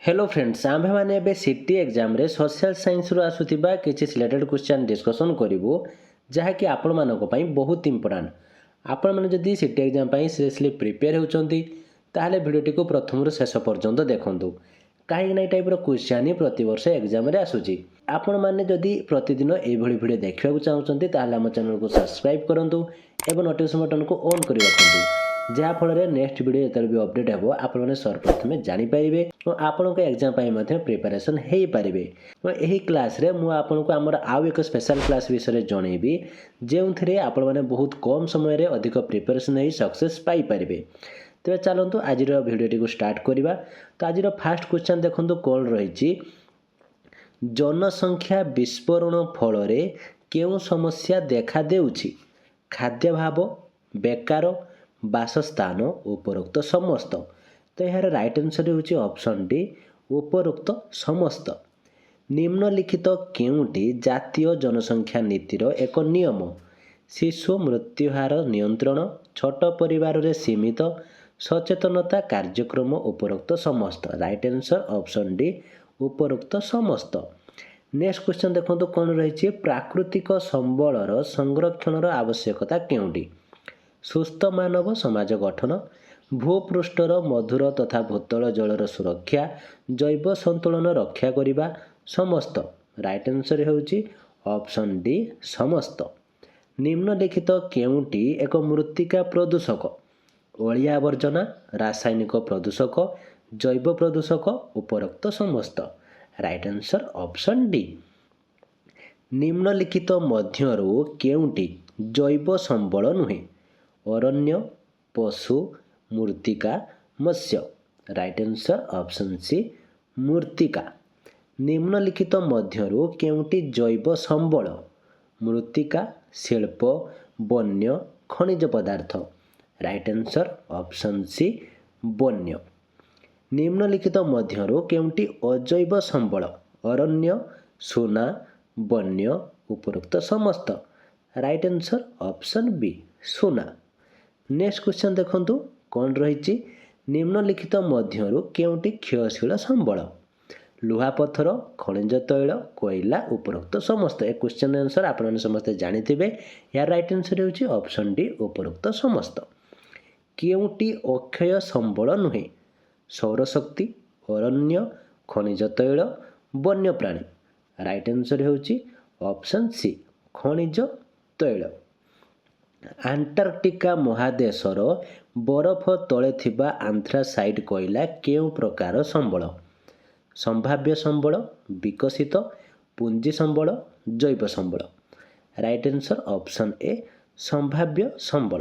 Hello friends आम्भेମାନେ ଏବେ city ଏକ୍ଜାମରେ social ସାଇନ୍ସରୁ ଆସୁଥିବା କିଛି ସିଲେକ୍ଟେଡ୍ କ୍ୱେଶ୍ଚନ୍ ଡିସ୍କସନ୍ କରିବୁ ଯାହାକି ଆପଣମାନଙ୍କ ପାଇଁ ବହୁତ ଇମ୍ପୋର୍ଟାଣ୍ଟ। ଆପଣମାନେ ଯଦି ସିଟି ଏକ୍ଜାମ ପାଇଁ ସିରିୟସଲି ପ୍ରିପେୟାର ହେଉଛନ୍ତି ତାହେଲେ ଭିଡ଼ିଓଟିକୁ ପ୍ରଥମରୁ ଶେଷ ପର୍ଯ୍ୟନ୍ତ ଦେଖନ୍ତୁ, କାହିଁକିନା ଏଇ ଟାଇପ୍ର କ୍ୱେଶ୍ଚନ୍ ହିଁ ପ୍ରତିବର୍ଷ ଏକ୍ଜାମରେ ଆସୁଛି। ଆପଣମାନେ ଯଦି ପ୍ରତିଦିନ ଏଇଭଳି ଭିଡ଼ିଓ ଦେଖିବାକୁ ଚାହୁଁଛନ୍ତି ତାହେଲେ ଆମ ଚ୍ୟାନେଲକୁ ସବସ୍କ୍ରାଇବ୍ କରନ୍ତୁ ଏବଂ ନୋଟିଫିକେସନ୍ ବଟନକୁ ଅନ୍ କରି ରଖନ୍ତୁ, ଯାହାଫଳରେ ନେକ୍ସଟ ଭିଡ଼ିଓ ଯେତେବେଳେ ବି ଅପଡ଼େଟ୍ ହେବ ଆପଣମାନେ ସର୍ବପ୍ରଥମେ ଜାଣିପାରିବେ ଏବଂ ଆପଣଙ୍କ ଏକ୍ଜାମ ପାଇଁ ମଧ୍ୟ ପ୍ରିପାରେସନ୍ ହୋଇପାରିବେ। ଏହି କ୍ଲାସ୍ରେ ମୁଁ ଆପଣଙ୍କୁ ଆମର ଆଉ ଏକ ସ୍ପେଶାଲ କ୍ଲାସ୍ ବିଷୟରେ ଜଣାଇବି ଯେଉଁଥିରେ ଆପଣମାନେ ବହୁତ କମ୍ ସମୟରେ ଅଧିକ ପ୍ରିପାରେସନ୍ ହୋଇ ସକ୍ସେସ୍ ପାଇପାରିବେ। ତେବେ ଚାଲନ୍ତୁ ଆଜିର ଭିଡ଼ିଓଟିକୁ ଷ୍ଟାର୍ଟ କରିବା। ତ ଆଜିର ଫାର୍ଷ୍ଟ କ୍ୱେଶ୍ଚନ୍ ଦେଖନ୍ତୁ କ'ଣ ରହିଛି। ଜନସଂଖ୍ୟା ବିସ୍ଫୋରଣ ଫଳରେ କେଉଁ ସମସ୍ୟା ଦେଖାଦେଉଛି? ଖାଦ୍ୟାଭାବ, ବେକାର, ବାସସ୍ଥାନ, ଉପରୋକ୍ତ ସମସ୍ତ। ତ ଏହାର ରାଇଟ୍ ଆନ୍ସର୍ ହେଉଛି ଅପସନ୍ ଡି, ଉପରୋକ୍ତ ସମସ୍ତ। ନିମ୍ନଲିଖିତ କେଉଁଟି ଜାତୀୟ ଜନସଂଖ୍ୟା ନୀତିର ଏକ ନିୟମ? ଶିଶୁ ମୃତ୍ୟୁହାର ନିୟନ୍ତ୍ରଣ, ଛୋଟ ପରିବାରରେ ସୀମିତ, ସଚେତନତା କାର୍ଯ୍ୟକ୍ରମ, ଉପରୋକ୍ତ ସମସ୍ତ। ରାଇଟ୍ ଆନ୍ସର୍ ଅପସନ୍ ଡି, ଉପରୋକ୍ତ ସମସ୍ତ। ନେକ୍ସଟ କ୍ୱେଶ୍ଚନ୍ ଦେଖନ୍ତୁ କ'ଣ ରହିଛି। ପ୍ରାକୃତିକ ସମ୍ବଳର ସଂରକ୍ଷଣର ଆବଶ୍ୟକତା କେଉଁଠି? ସୁସ୍ଥ ମାନବ ସମାଜ ଗଠନ, ଭୂପୃଷ୍ଠର ମଧୁର ତଥା ଭୂତଳ ଜଳର ସୁରକ୍ଷା, ଜୈବ ସନ୍ତୁଳନ ରକ୍ଷା କରିବା, ସମସ୍ତ। ରାଇଟ୍ ଆନ୍ସର୍ ହେଉଛି ଅପସନ୍ ଡି, ସମସ୍ତ। ନିମ୍ନଲିଖିତ କେଉଁଟି ଏକ ମୃତ୍ତିକା ପ୍ରଦୂଷକ? ଅଳିଆ ଆବର୍ଜନା, ରାସାୟନିକ ପ୍ରଦୂଷକ, ଜୈବ ପ୍ରଦୂଷକ, ଉପରୋକ୍ତ ସମସ୍ତ। Right answer option D. ନିମ୍ନଲିଖିତ ମଧ୍ୟରୁ କେଉଁଟି ଜୈବ ସମ୍ବଳ ନୁହେଁ? ଅରଣ୍ୟ, ପଶୁ, ମୃତ୍ତିକା, ମତ୍ସ୍ୟ। ରାଇଟ୍ ଆନ୍ସର୍ ଅପସନ୍ ସି, ମୃତ୍ତିକା। ନିମ୍ନଲିଖିତ ମଧ୍ୟରୁ କେଉଁଟି ଜୈବ ସମ୍ବଳ? ମୃତ୍ତିକା, ଶିଳ୍ପ, ବନ୍ୟ, ଖଣିଜ ପଦାର୍ଥ। ରାଇଟ୍ ଆନ୍ସର୍ ଅପସନ୍ ସି, ବନ୍ୟ। ନିମ୍ନଲିଖିତ ମଧ୍ୟରୁ କେଉଁଟି ଅଜୈବ ସମ୍ବଳ? ଅରଣ୍ୟ, ସୁନା, ବନ୍ୟ, ଉପରୋକ୍ତ ସମସ୍ତ। ରାଇଟ୍ ଆନ୍ସର୍ ଅପସନ୍ ବି, ସୁନା। ନେକ୍ସଟ କ୍ୱେଶ୍ଚନ୍ ଦେଖନ୍ତୁ କ'ଣ ରହିଛି। ନିମ୍ନଲିଖିତ ମଧ୍ୟରୁ କେଉଁଟି କ୍ଷୟଶୀଳ ସମ୍ବଳ? ଲୁହାପଥର, ଖଣିଜ ତୈଳ, କୋଇଲା, ଉପରୋକ୍ତ ସମସ୍ତ। ଏ କ୍ୱେଶ୍ଚନ୍ ଆନ୍ସର୍ ଆପଣମାନେ ସମସ୍ତେ ଜାଣିଥିବେ। ଏହାର ରାଇଟ୍ ଆନ୍ସର୍ ହେଉଛି ଅପସନ୍ ଡି, ଉପରୋକ୍ତ ସମସ୍ତ। କେଉଁଟି ଅକ୍ଷୟ ସମ୍ବଳ ନୁହେଁ? ସୌରଶକ୍ତି, ଅରଣ୍ୟ, ଖଣିଜ ତୈଳ, ବନ୍ୟପ୍ରାଣୀ। ରାଇଟ୍ ଆନ୍ସର୍ ହେଉଛି ଅପସନ୍ ସି, ଖଣିଜ ତୈଳ। ଆଣ୍ଟାର୍କଟିକା ମହାଦେଶର ବରଫ ତଳେ ଥିବା ଆନ୍ଥ୍ରାସାଇଟ୍ କୋଇଲା କେଉଁ ପ୍ରକାର ସମ୍ବଳ? ସମ୍ଭାବ୍ୟ ସମ୍ବଳ, ବିକଶିତ, ପୁଞ୍ଜି ସମ୍ବଳ, ଜୈବ ସମ୍ବଳ। ରାଇଟ୍ ଆନ୍ସର୍ ଅପସନ୍ ଏ, ସମ୍ଭାବ୍ୟ ସମ୍ବଳ।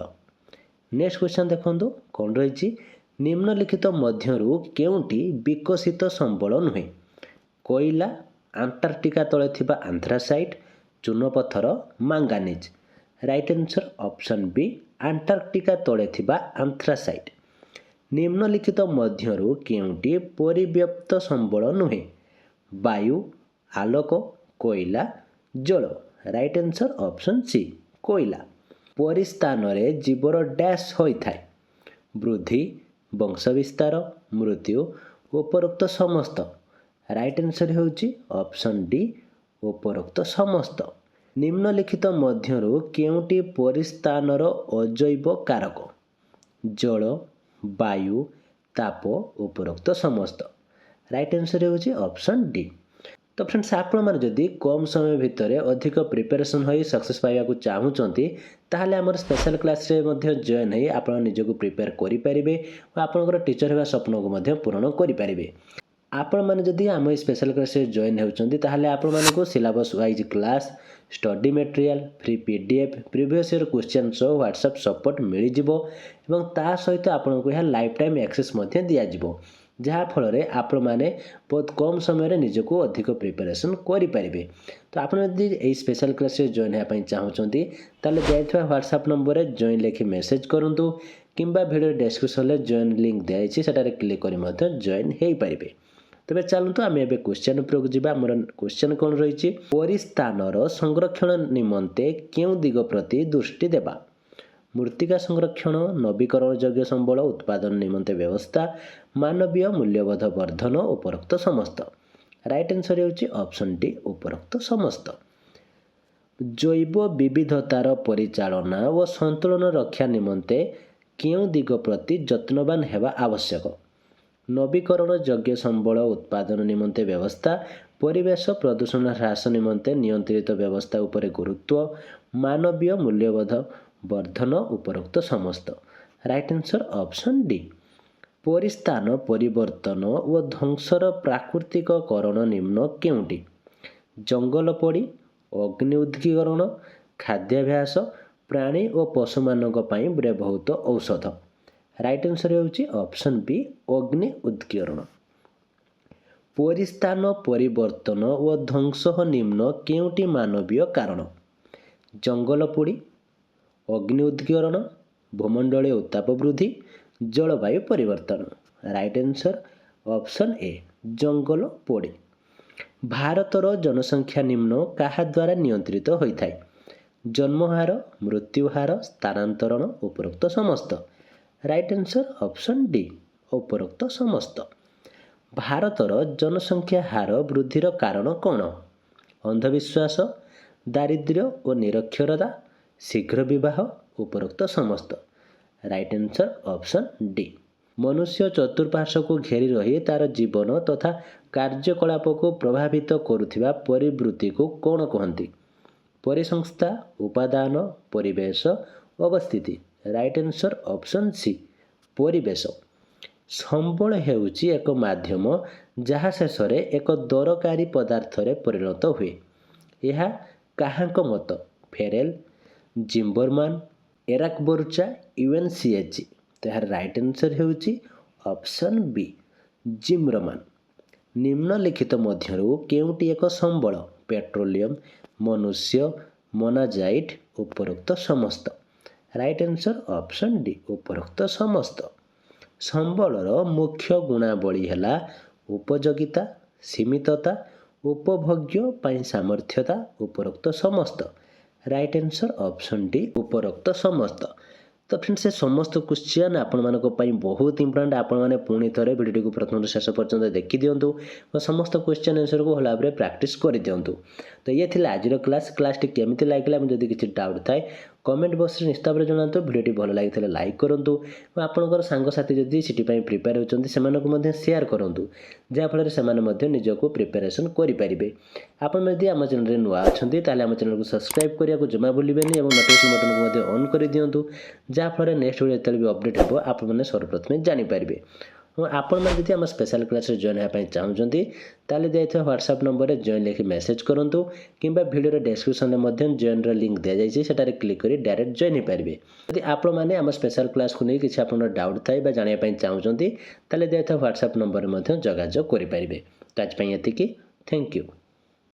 ନେକ୍ସଟ କ୍ୱେଶ୍ଚନ୍ ଦେଖନ୍ତୁ କ'ଣ ରହିଛି। ନିମ୍ନଲିଖିତ ମଧ୍ୟରୁ କେଉଁଟି ବିକଶିତ ସମ୍ବଳ ନୁହେଁ? କୋଇଲା, ଆଣ୍ଟାର୍କଟିକା ତଳେ ଥିବା ଆନ୍ଥ୍ରାସାଇଟ୍, ଚୂନପଥର, manganese. Right answer option B, Antarctica ତଳେ ଥିବା ଆନ୍ଥ୍ରାସାଇଟ୍। ନିମ୍ନଲିଖିତ ମଧ୍ୟରୁ କେଉଁଟି ପରିବ୍ୟାପ୍ତ ସମ୍ବଳ ନୁହେଁ? ବାୟୁ, ଆଲୋକ, କୋଇଲା, ଜଳ। ରାଇଟ୍ ଆନ୍ସର୍ ଅପସନ୍ ସି, କୋଇଲା। ପରିସ୍ଥାନରେ ଜୀବର ଡ୍ୟାଶ୍ ହୋଇଥାଏ? ବୃଦ୍ଧି, ବଂଶବିସ୍ତାର, ମୃତ୍ୟୁ, ଉପରୋକ୍ତ ସମସ୍ତ। ରାଇଟ୍ ଆନ୍ସର୍ ହେଉଛି ଅପସନ୍ ଡି, ଉପରୋକ୍ତ ସମସ୍ତ। ନିମ୍ନଲିଖିତ ମଧ୍ୟରୁ କେଉଁଟି ପରିସ୍ଥାନର ଅଜୈବ କାରକ? ଜଳ, ବାୟୁ, ତାପ, ଉପରୋକ୍ତ ସମସ୍ତ। ରାଇଟ୍ ଆନ୍ସର୍ ହେଉଛି ଅପସନ୍ ଡି। ତ ଫ୍ରେଣ୍ଡସ୍ ଆପଣମାନେ ଯଦି କମ୍ ସମୟ ଭିତରେ ଅଧିକ ପ୍ରିପାରେସନ୍ ହୋଇ ସକ୍ସେସ୍ ପାଇବାକୁ ଚାହୁଁଛନ୍ତି ତାହେଲେ ଆମର ସ୍ପେଶାଲ କ୍ଲାସ୍ରେ ମଧ୍ୟ ଜଏନ୍ ହୋଇ ଆପଣ ନିଜକୁ ପ୍ରିପେୟାର କରିପାରିବେ ଓ ଆପଣଙ୍କର ଟିଚର୍ ହେବା ସ୍ୱପ୍ନକୁ ମଧ୍ୟ ପୂରଣ କରିପାରିବେ। ଆପଣମାନେ ଯଦି ଆମ ଏହି ସ୍ପେଶାଲ କ୍ଲାସ୍ରେ ଜଏନ୍ ହେଉଛନ୍ତି ତାହେଲେ ଆପଣମାନଙ୍କୁ syllabus wise class, study material, free PDF, previous year question ସହ ହ୍ୱାଟ୍ସଆପ୍ ସପୋର୍ଟ ମିଳିଯିବ ଏବଂ ତା ସହିତ ଆପଣଙ୍କୁ ଏହା ଲାଇଫ୍ ଟାଇମ୍ ଆକ୍ସେସ୍ ମଧ୍ୟ ଦିଆଯିବ, ଯାହାଫଳରେ ଆପଣମାନେ ବହୁତ କମ୍ ସମୟରେ ନିଜକୁ ଅଧିକ ପ୍ରିପାରେସନ୍ କରିପାରିବେ। ତ ଆପଣ ଯଦି ଏହି ସ୍ପେଶାଲ କ୍ଲାସ୍ରେ ଜଏନ୍ ହେବା ପାଇଁ ଚାହୁଁଛନ୍ତି ତାହେଲେ ଦିଆଯାଇଥିବା ହ୍ୱାଟ୍ସଆପ୍ ନମ୍ବରରେ ଜଏନ୍ ଲେଖି ମେସେଜ୍ କରନ୍ତୁ କିମ୍ବା ଭିଡ଼ିଓ ଡେସ୍କ୍ରିପ୍ସନ୍ରେ ଜଏନ୍ ଲିଙ୍କ୍ ଦିଆଯାଇଛି ସେଠାରେ କ୍ଲିକ୍ କରି ମଧ୍ୟ ଜଏନ୍ ହୋଇପାରିବେ। ତେବେ ଚାଲନ୍ତୁ ଆମେ ଏବେ କ୍ୱେଶ୍ଚନ୍ ଉପରକୁ ଯିବା। ଆମର କ୍ୱେଶ୍ଚନ୍ କ'ଣ ରହିଛି। ପରିସ୍ଥାନର ସଂରକ୍ଷଣ ନିମନ୍ତେ କେଉଁ ଦିଗ ପ୍ରତି ଦୃଷ୍ଟି ଦେବା? ମୃତ୍ତିକା ସଂରକ୍ଷଣ, ନବୀକରଣଯୋଗ୍ୟ ସମ୍ବଳ ଉତ୍ପାଦନ ନିମନ୍ତେ ବ୍ୟବସ୍ଥା, ମାନବୀୟ ମୂଲ୍ୟବୋଧ ବର୍ଦ୍ଧନ, ଉପରୋକ୍ତ ସମସ୍ତ। ରାଇଟ୍ ଆନ୍ସର୍ ହେଉଛି ଅପସନ୍ ଡି, ଉପରୋକ୍ତ ସମସ୍ତ। ଜୈବ ବିବିଧତାର ପରିଚାଳନା ଓ ସନ୍ତୁଳନ ରକ୍ଷା ନିମନ୍ତେ କେଉଁ ଦିଗ ପ୍ରତି ଯତ୍ନବାନ ହେବା ଆବଶ୍ୟକ? ନବୀକରଣ ଯୋଗ୍ୟ ସମ୍ବଳ ଉତ୍ପାଦନ ନିମନ୍ତେ ବ୍ୟବସ୍ଥା, ପରିବେଶ ପ୍ରଦୂଷଣ ହ୍ରାସ ନିମନ୍ତେ ନିୟନ୍ତ୍ରିତ ବ୍ୟବସ୍ଥା ଉପରେ ଗୁରୁତ୍ୱ, ମାନବୀୟ ମୂଲ୍ୟବୋଧ ବର୍ଦ୍ଧନ, ଉପରୋକ୍ତ ସମସ୍ତ। Right answer option D. ପରିସ୍ଥାନ ପରିବର୍ତ୍ତନ ଓ ଧ୍ୱଂସର ପ୍ରାକୃତିକ କରଣ ନିମ୍ନ କେଉଁଟି? ଜଙ୍ଗଲ ପୋଡ଼ି, ଅଗ୍ନି ଉଦ୍ଗୀରଣ, ଖାଦ୍ୟାଭ୍ୟାସ, ପ୍ରାଣୀ ଓ ପଶୁମାନଙ୍କ ପାଇଁ ବ୍ୟବହୃତ ଔଷଧ। ରାଇଟ୍ ଆନ୍ସର୍ ହେଉଛି ଅପସନ୍ ବି, ଅଗ୍ନି ଉଦ୍ଗୀରଣ। ପରିସ୍ଥାନ ପରିବର୍ତ୍ତନ ଓ ଧ୍ୱଂସ ନିମ୍ନ କେଉଁଟି ମାନବୀୟ କାରଣ? ଜଙ୍ଗଲ ପୋଡ଼ି, ଅଗ୍ନି ଉଦ୍ଗୀରଣ, ଭୂମଣ୍ଡଳୀୟ ଉତ୍ତାପ ବୃଦ୍ଧି, ଜଳବାୟୁ ପରିବର୍ତ୍ତନ। ରାଇଟ୍ ଆନ୍ସର୍ ଅପସନ୍ ଏ, ଜଙ୍ଗଲ ପୋଡ଼ି। ଭାରତର ଜନସଂଖ୍ୟା ନିମ୍ନ କାହା ଦ୍ୱାରା ନିୟନ୍ତ୍ରିତ ହୋଇଥାଏ? ଜନ୍ମହାର, ମୃତ୍ୟୁହାର, ସ୍ଥାନାନ୍ତରଣ, ଉପରୋକ୍ତ ସମସ୍ତ। ରାଇଟ୍ ଆନ୍ସର୍ ଅପସନ୍ ଡି, ଉପରୋକ୍ତ ସମସ୍ତ। ଭାରତର ଜନସଂଖ୍ୟା ହାର ବୃଦ୍ଧିର କାରଣ କ'ଣ? ଅନ୍ଧବିଶ୍ୱାସ, ଦାରିଦ୍ର୍ୟ ଓ ନିରକ୍ଷରତା, ଶୀଘ୍ର ବିବାହ, ଉପରୋକ୍ତ ସମସ୍ତ। Right answer option D. ମନୁଷ୍ୟ ଚତୁଃପାର୍ଶ୍ୱକୁ ଘେରି ରହି ତା'ର ଜୀବନ ତଥା କାର୍ଯ୍ୟକଳାପକୁ ପ୍ରଭାବିତ କରୁଥିବା ପରିବୃତ୍ତିକୁ କ'ଣ କହନ୍ତି? ପରିସଂସ୍ଥା, ଉପାଦାନ, ପରିବେଶ, ଅବସ୍ଥିତି। ରାଇଟ୍ ଆନ୍ସର୍ ଅପସନ୍ ସି, ପରିବେଶ। ସମ୍ବଳ ହେଉଛି ଏକ ମାଧ୍ୟମ ଯାହା ଶେଷରେ ଏକ ଦରକାରୀ ପଦାର୍ଥରେ ପରିଣତ ହୁଏ। ଏହା କାହାଙ୍କ ମତ? ଫେରେଲ୍, ଜିମ୍ବରମାନ, ଏରାକବୋର୍ଚା, UNCHE। ତ ଏହାର ରାଇଟ୍ ଆନ୍ସର୍ ହେଉଛି ଅପସନ୍ ବି, ଜିମ୍ବରମାନ। ନିମ୍ନଲିଖିତ ମଧ୍ୟରୁ କେଉଁଟି ଏକ ସମ୍ବଳ? ପେଟ୍ରୋଲିୟମ୍, ମନୁଷ୍ୟ, ମୋନାଜାଇଟ୍, ଉପରୋକ୍ତ ସମସ୍ତ। ରାଇଟ୍ ଆନ୍ସର୍ ଅପସନ୍ ଡି, ଉପରୋକ୍ତ ସମସ୍ତ। ସମ୍ବଳର ମୁଖ୍ୟ ଗୁଣାବଳୀ ହେଲା ଉପଯୋଗିତା, ସୀମିତତା, ଉପଭୋଗ୍ୟ ପାଇଁ ସାମର୍ଥ୍ୟତା, ଉପରୋକ୍ତ ସମସ୍ତ। ରାଇଟ୍ ଆନ୍ସର୍ ଅପସନ୍ ଡି, ଉପରୋକ୍ତ ସମସ୍ତ। ତ ଫ୍ରେଣ୍ଡସ୍, ସେ ସମସ୍ତ କ୍ୱେଶ୍ଚନ୍ ଆପଣମାନଙ୍କ ପାଇଁ ବହୁତ ଇମ୍ପୋର୍ଟାଣ୍ଟ। ଆପଣମାନେ ପୁଣି ଥରେ ଭିଡ଼ିଓଟିକୁ ପ୍ରଥମରୁ ଶେଷ ପର୍ଯ୍ୟନ୍ତ ଦେଖିଦିଅନ୍ତୁ ଓ ସମସ୍ତ କ୍ୱେଶ୍ଚନ୍ ଆନ୍ସର୍କୁ ଭଲ ଭାବରେ ପ୍ରାକ୍ଟିସ୍ କରିଦିଅନ୍ତୁ। ତ ଇଏ ଥିଲା ଆଜିର କ୍ଲାସ୍ଟି କେମିତି ଲାଗିଲା ଏବଂ ଯଦି କିଛି ଡାଉଟ୍ ଥାଏ କମେଣ୍ଟ ବକ୍ସରେ ନିଶ୍ଚିତ ଭାବରେ ଜଣାନ୍ତୁ। ଭିଡ଼ିଓଟି ଭଲ ଲାଗିଥିଲେ ଲାଇକ୍ କରନ୍ତୁ ଓ ଆପଣଙ୍କର ସାଙ୍ଗସାଥି ଯଦି ସିଟି ପାଇଁ ପ୍ରିପେୟାର ହେଉଛନ୍ତି ସେମାନଙ୍କୁ ମଧ୍ୟ ସେୟାର କରନ୍ତୁ, ଯାହାଫଳରେ ସେମାନେ ମଧ୍ୟ ନିଜକୁ ପ୍ରିପାରେସନ୍ କରିପାରିବେ। ଆପଣ ଯଦି ଆମ ଚ୍ୟାନେଲରେ ନୂଆ ଅଛନ୍ତି ତାହେଲେ ଆମ ଚ୍ୟାନେଲକୁ ସବସ୍କ୍ରାଇବ୍ କରିବାକୁ ଜମା ଭୁଲିବେନି ଏବଂ ନୋଟିଫିକେସନ୍ ବଟନକୁ ମଧ୍ୟ ଅନ୍ କରିଦିଅନ୍ତୁ, ଯାହାଫଳରେ ନେକ୍ସଟ ଭିଡ଼ିଓ ଯେତେବେଳେ ବି ଅପଡ଼େଟ୍ ହେବ ଆପଣମାନେ ସର୍ବପ୍ରଥମେ ଜାଣିପାରିବେ। ଏବଂ ଆପଣମାନେ ଯଦି ଆମ ସ୍ପେଶାଲ କ୍ଲାସ୍ରେ ଜଏନ୍ ହେବା ପାଇଁ ଚାହୁଁଛନ୍ତି ତାହେଲେ ଦିଆଯାଇଥିବା ହ୍ୱାଟ୍ସଆପ୍ ନମ୍ବରରେ ଜଏନ୍ ଲେଖି ମେସେଜ୍ କରନ୍ତୁ କିମ୍ବା ଭିଡ଼ିଓର ଡେସ୍କ୍ରିପସନ୍ରେ ମଧ୍ୟ ଜଏନ୍ର ଲିଙ୍କ୍ ଦିଆଯାଇଛି, ସେଠାରେ କ୍ଲିକ୍ କରି ଡାଇରେକ୍ଟ ଜଏନ୍ ହୋଇପାରିବେ। ଯଦି ଆପଣମାନେ ଆମ ସ୍ପେଶାଲ କ୍ଲାସ୍କୁ ନେଇ କିଛି ଆପଣଙ୍କର ଡାଉଟ୍ ଥାଏ ବା ଜାଣିବା ପାଇଁ ଚାହୁଁଛନ୍ତି ତାହେଲେ ଦିଆଯାଇଥିବା ହ୍ୱାଟ୍ସଆପ୍ ନମ୍ବରରେ ମଧ୍ୟ ଯୋଗାଯୋଗ କରିପାରିବେ। ତ ଆଜି ପାଇଁ ଏତିକି। Thank you.